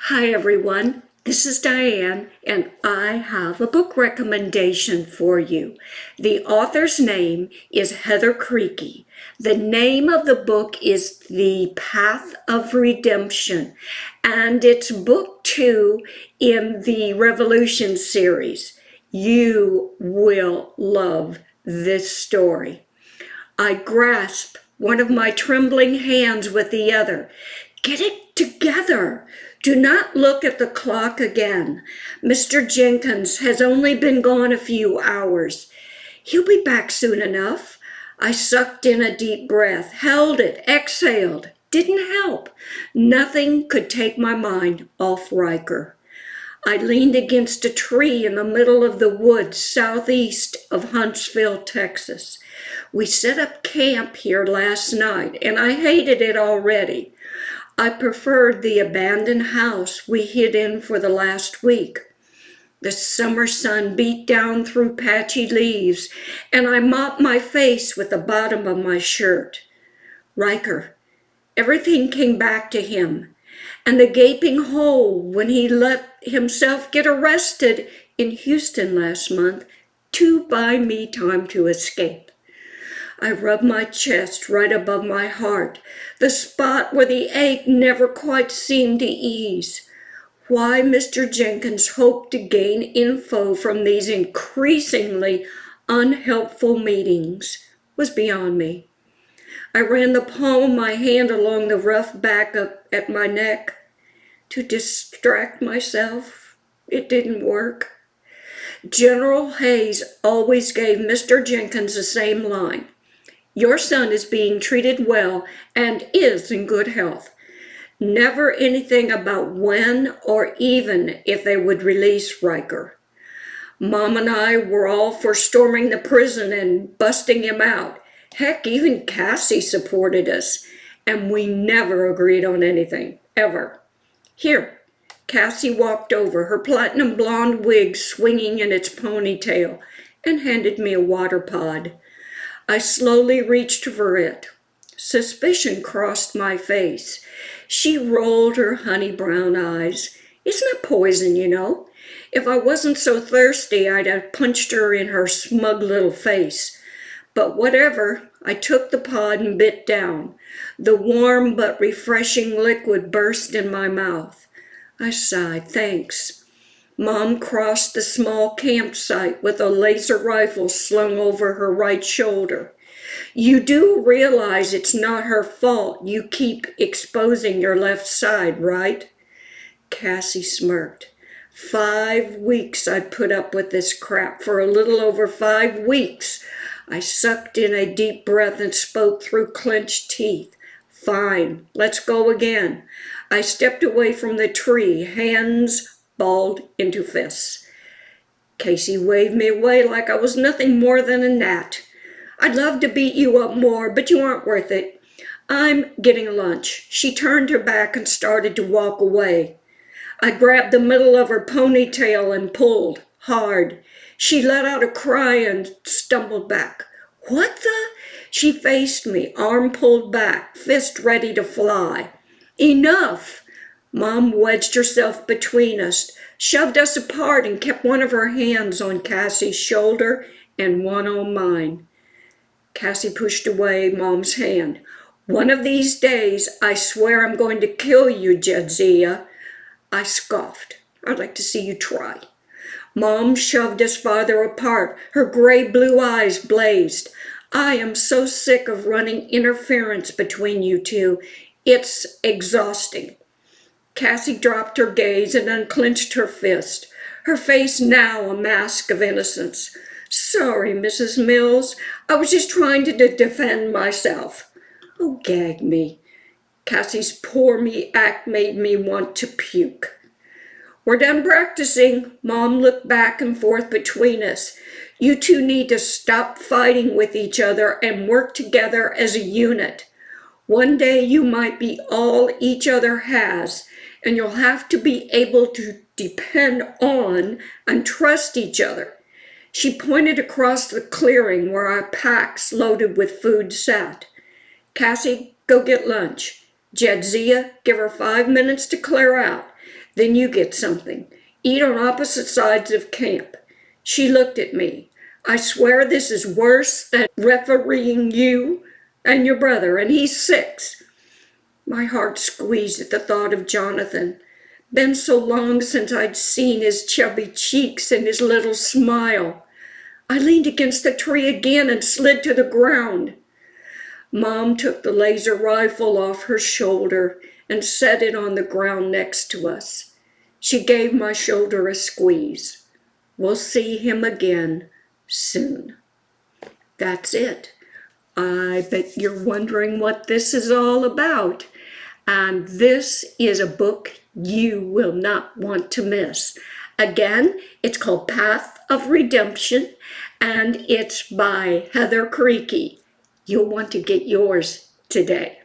Hi everyone, this is DiAnn and I have a book recommendation for you. The author's name is Heather Kreke. The name of the book is The Path of Redemption and it's book 2 in the Revolution series. You will love this story. I grasp one of my trembling hands with the other. Get it together. Do not look at the clock again. Mr. Jenkins has only been gone a few hours. He'll be back soon enough. I sucked in a deep breath, held it, exhaled. Didn't help. Nothing could take my mind off Riker. I leaned against a tree in the middle of the woods southeast of Huntsville, Texas. We set up camp here last night, and I hated it already. I preferred the abandoned house we hid in for the last week. The summer sun beat down through patchy leaves, and I mopped my face with the bottom of my shirt. Riker, everything came back to him, and the gaping hole when he let himself get arrested in Houston last month to buy me time to escape. I rubbed my chest right above my heart, the spot where the ache never quite seemed to ease. Why Mr. Jenkins hoped to gain info from these increasingly unhelpful meetings was beyond me. I ran the palm of my hand along the rough back at my neck to distract myself. It didn't work. General Hayes always gave Mr. Jenkins the same line. Your son is being treated well and is in good health. Never anything about when or even if they would release Riker. Mom and I were all for storming the prison and busting him out. Heck, even Cassie supported us, and we never agreed on anything, ever. Here, Cassie walked over, her platinum blonde wig swinging in its ponytail, and handed me a water pod. I slowly reached for it. Suspicion crossed my face. She rolled her honey brown eyes. It's not poison, you know. If I wasn't so thirsty, I'd have punched her in her smug little face. But whatever, I took the pod and bit down. The warm but refreshing liquid burst in my mouth. I sighed, thanks. Mom crossed the small campsite with a laser rifle slung over her right shoulder. You do realize it's not her fault you keep exposing your left side, right? Cassie smirked. 5 weeks I'd put up with this crap. For a little over 5 weeks. I sucked in a deep breath and spoke through clenched teeth. Fine, let's go again. I stepped away from the tree, hands balled into fists. Casey waved me away like I was nothing more than a gnat. I'd love to beat you up more, but you aren't worth it. I'm getting lunch. She turned her back and started to walk away. I grabbed the middle of her ponytail and pulled hard. She let out a cry and stumbled back. What the? She faced me, arm pulled back, fist ready to fly. Enough! Mom wedged herself between us, shoved us apart, and kept one of her hands on Cassie's shoulder and one on mine. Cassie pushed away Mom's hand. One of these days, I swear I'm going to kill you, Jadzia. I scoffed. I'd like to see you try. Mom shoved us farther apart. Her gray-blue eyes blazed. I am so sick of running interference between you two. It's exhausting. Cassie dropped her gaze and unclenched her fist, her face now a mask of innocence. Sorry, Mrs. Mills. I was just trying to defend myself. Oh, gag me. Cassie's poor me act made me want to puke. We're done practicing. Mom looked back and forth between us. You two need to stop fighting with each other and work together as a unit. One day you might be all each other has, and you'll have to be able to depend on and trust each other. She pointed across the clearing where our packs loaded with food sat. Cassie, go get lunch. Jadzia, give her 5 minutes to clear out. Then you get something. Eat on opposite sides of camp. She looked at me. I swear this is worse than refereeing you and your brother, and he's 6. My heart squeezed at the thought of Jonathan. Been so long since I'd seen his chubby cheeks and his little smile. I leaned against the tree again and slid to the ground. Mom took the laser rifle off her shoulder and set it on the ground next to us. She gave my shoulder a squeeze. We'll see him again soon. That's it. I bet you're wondering what this is all about. And this is a book you will not want to miss. Again, it's called Path of Redemption, and it's by Heather Kreke. You'll want to get yours today.